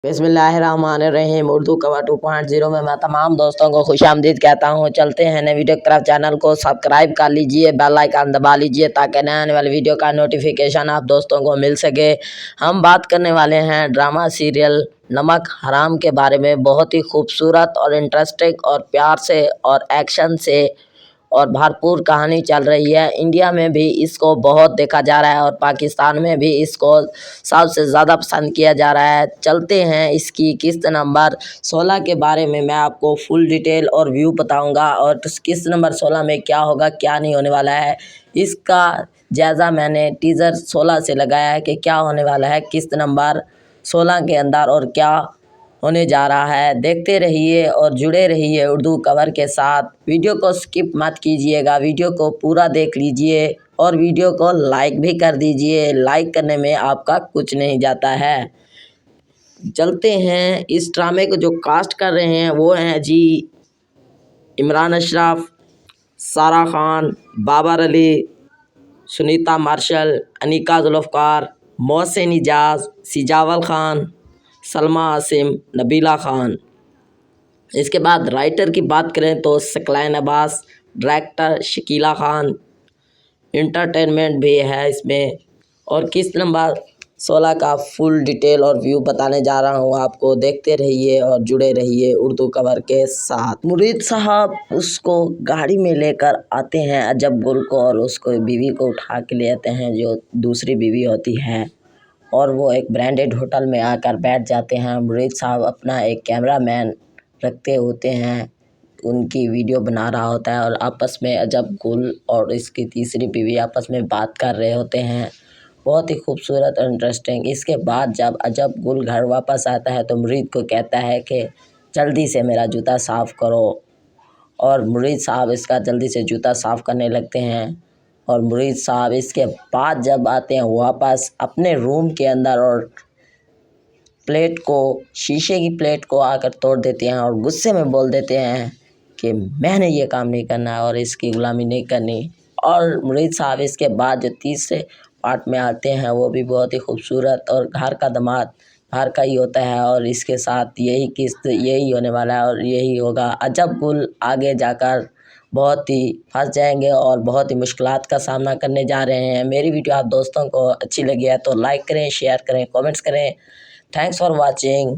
बिस्मिल्लाहिर्रहमानिर्रहीम। उर्दू कवर 2.0 में मैं तमाम दोस्तों को खुशामदीद कहता हूँ। चलते हैं नए वीडियो की तरफ। चैनल को सब्सक्राइब कर लीजिए, बेल आइकन दबा लीजिए ताकि नए आने वाली वीडियो का नोटिफिकेशन आप दोस्तों को मिल सके। हम बात करने वाले हैं ड्रामा सीरियल नमक हराम के बारे में। बहुत ही खूबसूरत और इंटरेस्टिंग और प्यार से और एक्शन से और भरपूर कहानी चल रही है। इंडिया में भी इसको बहुत देखा जा रहा है और पाकिस्तान में भी इसको सबसे ज़्यादा पसंद किया जा रहा है। चलते हैं इसकी किस्त नंबर 16 के बारे में मैं आपको फुल डिटेल और व्यू बताऊंगा और किस्त नंबर 16 में क्या होगा क्या नहीं होने वाला है इसका जायज़ा मैंने टीज़र 16 से लगाया है कि क्या होने वाला है किस्त नंबर 16 के अंदर और क्या होने जा रहा है। देखते रहिए और जुड़े रहिए उर्दू कवर के साथ। वीडियो को स्किप मत कीजिएगा, वीडियो को पूरा देख लीजिए और वीडियो को लाइक भी कर दीजिए। लाइक करने में आपका कुछ नहीं जाता है। चलते हैं इस ड्रामे को जो कास्ट कर रहे हैं वो हैं जी इमरान अशरफ, सारा खान, बाबर अली, सुनीता मार्शल, अनिका जुल्फ़कार, मोहसिन इजाज़, सिजावल खान, सलमा आसिम, नबीला खान। इसके बाद राइटर की बात करें तो सकलैन अब्बास, डायरेक्टर शकीला खान, इंटरटेनमेंट भी है इसमें। और किस्त नंबर 16 का फुल डिटेल और व्यू बताने जा रहा हूँ आपको। देखते रहिए और जुड़े रहिए उर्दू कवर के साथ। मुरीद साहब उसको गाड़ी में लेकर आते हैं अजब गुल को और उसको बीवी को उठा के ले आते हैं जो दूसरी बीवी होती है और वो एक ब्रांडेड होटल में आकर बैठ जाते हैं। मुरीद साहब अपना एक कैमरामैन रखते होते हैं, उनकी वीडियो बना रहा होता है और आपस में अजब गुल और इसकी तीसरी बीवी आपस में बात कर रहे होते हैं। बहुत ही खूबसूरत और इंटरेस्टिंग। इसके बाद जब अजब गुल घर वापस आता है तो मुरीद को कहता है कि जल्दी से मेरा जूता साफ़ करो और मुरीद साहब इसका जल्दी से जूता साफ़ करने लगते हैं। और मुरीद साहब इसके बाद जब आते हैं वापस अपने रूम के अंदर और प्लेट को शीशे की प्लेट को आकर तोड़ देते हैं और गुस्से में बोल देते हैं कि मैंने ये काम नहीं करना और इसकी गुलामी नहीं करनी। और मुरीद साहब इसके बाद जो तीसरे पार्ट में आते हैं वो भी बहुत ही खूबसूरत और घर का दामाद घर का ही होता है और इसके साथ यही किस्त यही होने वाला है और यही होगा। अजब गुल आगे जाकर बहुत ही फंस जाएंगे और बहुत ही मुश्किलात का सामना करने जा रहे हैं। मेरी वीडियो आप दोस्तों को अच्छी लगी है तो लाइक करें, शेयर करें, कमेंट्स करें। Thanks for watching.